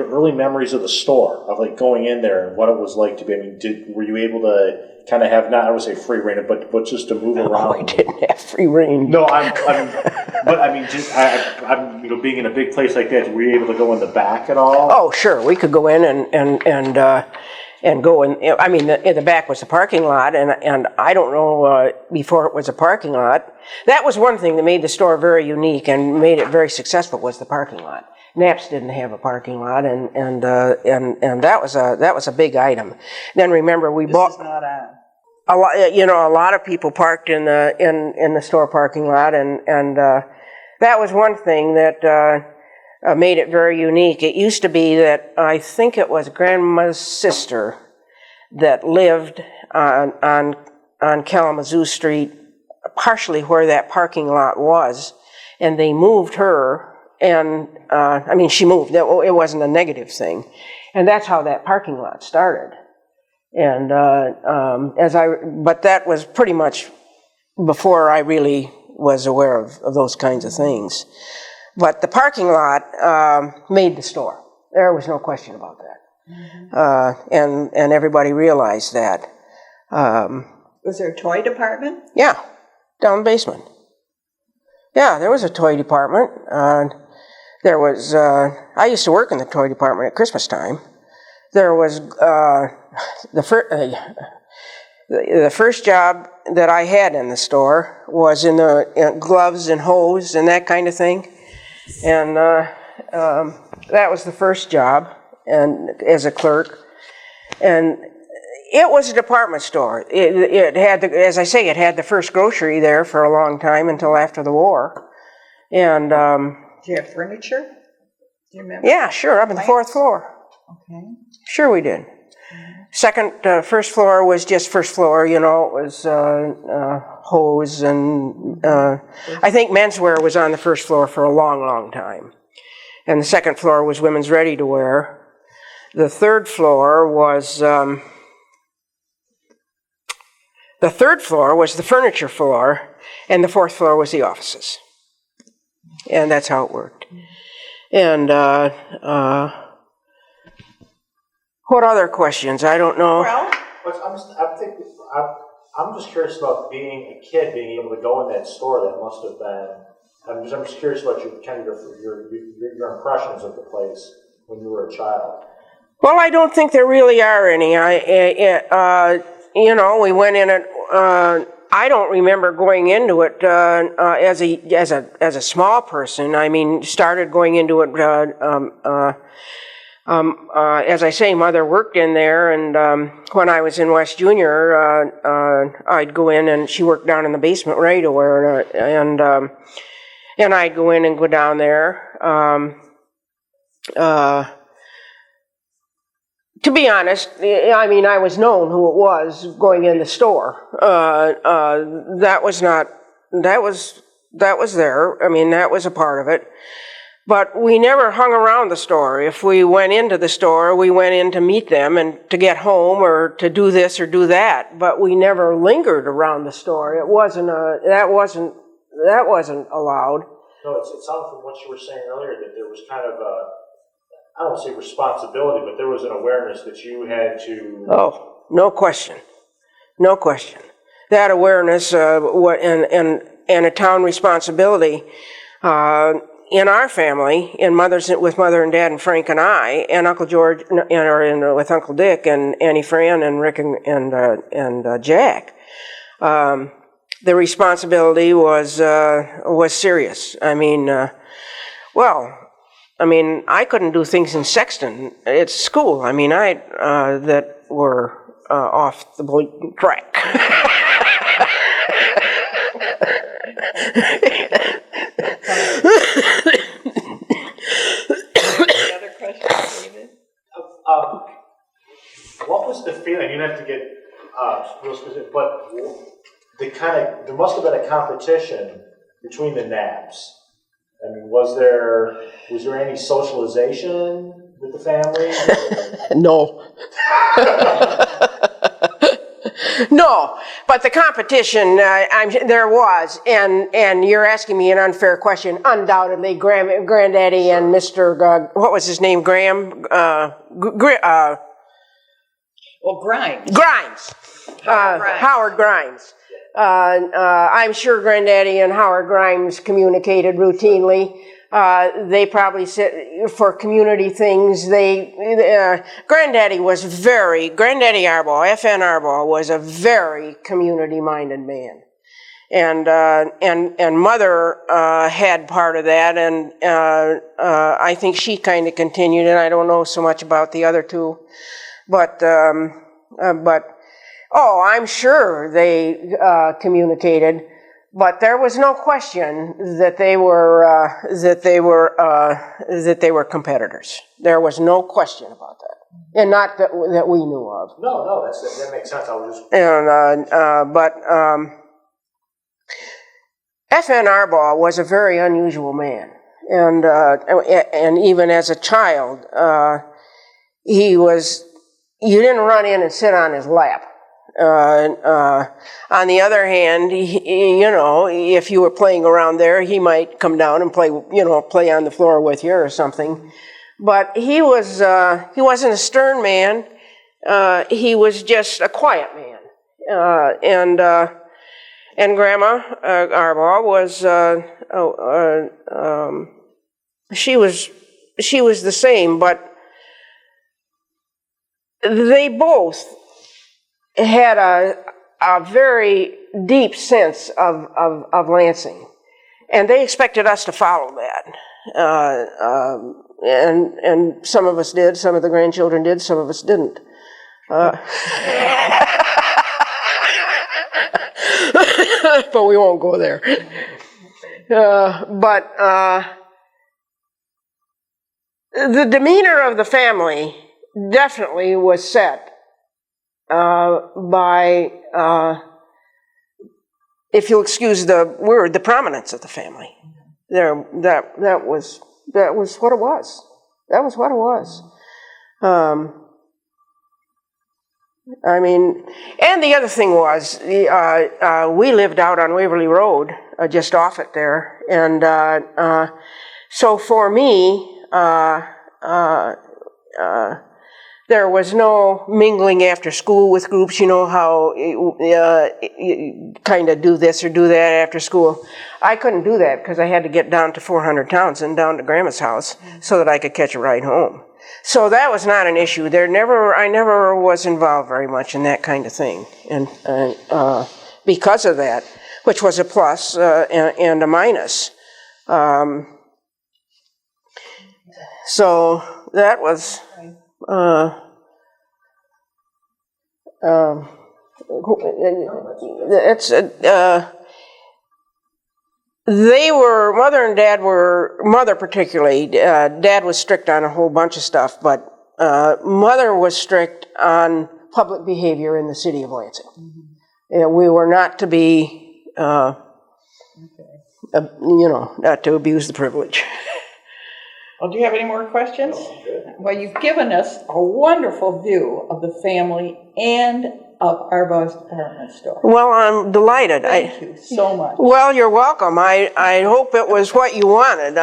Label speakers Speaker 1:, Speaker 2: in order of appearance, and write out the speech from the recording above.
Speaker 1: your early memories of the store, of like going in there and what it was like to be. I mean, were you able to kind of have, not I would say free reign, but just to move around?
Speaker 2: No, I didn't have free reign.
Speaker 1: No, I'm just being in a big place like that. Were you able to go in the back at all?
Speaker 2: Oh, sure, we could go in and go in. I mean, in the back was the parking lot, and I don't know before it was a parking lot. That was one thing that made the store very unique and made it very successful, was the parking lot. Knapp's didn't have a parking lot, and that was a big item. Then remember, we bought a lot. You know, a lot of people parked in the store parking lot, and that was one thing that made it very unique. It used to be that I think it was Grandma's sister that lived on Kalamazoo Street, partially where that parking lot was, and they moved her. And, she moved. It wasn't a negative thing. And that's how that parking lot started. And, but that was pretty much before I really was aware of those kinds of things. But the parking lot, made the store. There was no question about that. Mm-hmm. And everybody realized that.
Speaker 3: Was there a toy department?
Speaker 2: Yeah, down the basement. Yeah, there was a toy department. There was, I used to work in the toy department at Christmas time. There was, the first job that I had in the store was in the gloves and hose and that kind of thing. And that was the first job, and as a clerk. And it was a department store. It had, as I say, it had the first grocery there for a long time until after the war. And
Speaker 3: do you have furniture? Do you remember?
Speaker 2: Yeah, sure, up on the 4th floor.
Speaker 3: Okay.
Speaker 2: Sure we did. First floor was just first floor, you know, it was hose and I think menswear was on the first floor for a long, long time. And the second floor was women's ready-to-wear. The third floor was the furniture floor, and the 4th floor was the offices. And that's how it worked. And what other questions? I don't know.
Speaker 3: Well,
Speaker 1: I'm just curious about being a kid, being able to go in that store. That must have been. I'm just curious about your impressions of the place when you were a child.
Speaker 2: Well, I don't think there really are any. We went in it. I don't remember going into it as a small person. I mean, started going into it. As I say, Mother worked in there, and when I was in West Junior, I'd go in, and she worked down in the basement ready-to-wear, and I'd go in and go down there. To be honest, I mean, I was known who it was going in the store. That was there. I mean, that was a part of it. But we never hung around the store. If we went into the store, we went in to meet them and to get home or to do this or do that. But we never lingered around the store. That wasn't allowed.
Speaker 1: No, it sounded from what you were saying earlier that there was kind of a, I don't want to say responsibility, but there was an awareness that you had to...
Speaker 2: Oh, no question. No question. That awareness and a town responsibility in our family, with Mother and Dad and Frank and I, and Uncle George, with Uncle Dick and Annie Fran and Rick and Jack, the responsibility was serious. I mean, I couldn't do things in Sexton at school. I mean, that were off the track.
Speaker 3: Any other questions, David?
Speaker 1: What was the feeling? You don't have to get real specific, but there must have been a competition between the Knapps. I mean, was there any socialization with the family?
Speaker 2: No. No, but the competition, there was, and you're asking me an unfair question. Undoubtedly, Granddaddy and Mr. What was his name? Graham?
Speaker 3: Grimes.
Speaker 2: Grimes. Howard Grimes. I'm sure Granddaddy and Howard Grimes communicated routinely. They probably said for community things. Granddaddy Arbaugh, FN Arbaugh, was a very community-minded man, and Mother had part of that, and I think she kind of continued. And I don't know so much about the other two, but I'm sure they communicated. But there was no question that they were competitors. There was no question about that, and not that we knew of.
Speaker 1: No, that makes sense. I was just.
Speaker 2: But FN Arbaugh was a very unusual man, and even as a child, he was. You didn't run in and sit on his lap. On the other hand, if you were playing around there, he might come down and play on the floor with you or something. But he wasn't a stern man. He was just a quiet man. And Grandma Arbaugh she was the same, but they both had a very deep sense of Lansing, and they expected us to follow that. And some of us did, some of the grandchildren did, some of us didn't. But we won't go there. But the demeanor of the family definitely was set by, if you'll excuse the word, the prominence of the family. That was what it was. That was what it was. And the other thing was, we lived out on Waverly Road, just off it there, and so for me, there was no mingling after school with groups. You know how you kind of do this or do that after school. I couldn't do that because I had to get down to 400 Townsend, down to Grandma's house, so that I could catch a ride home. So that was not an issue. I never was involved very much in that kind of thing, and because of that, which was a plus and a minus. So that was. Mother particularly, Dad was strict on a whole bunch of stuff, but Mother was strict on public behavior in the city of Lansing. Mm-hmm. We were not to be, not to abuse the privilege.
Speaker 3: Well, do you have any more questions? Well, you've given us a wonderful view of the family and of Arbaugh's department store.
Speaker 2: Well, I'm delighted.
Speaker 3: Thank you so much.
Speaker 2: Well, you're welcome. I hope it was what you wanted.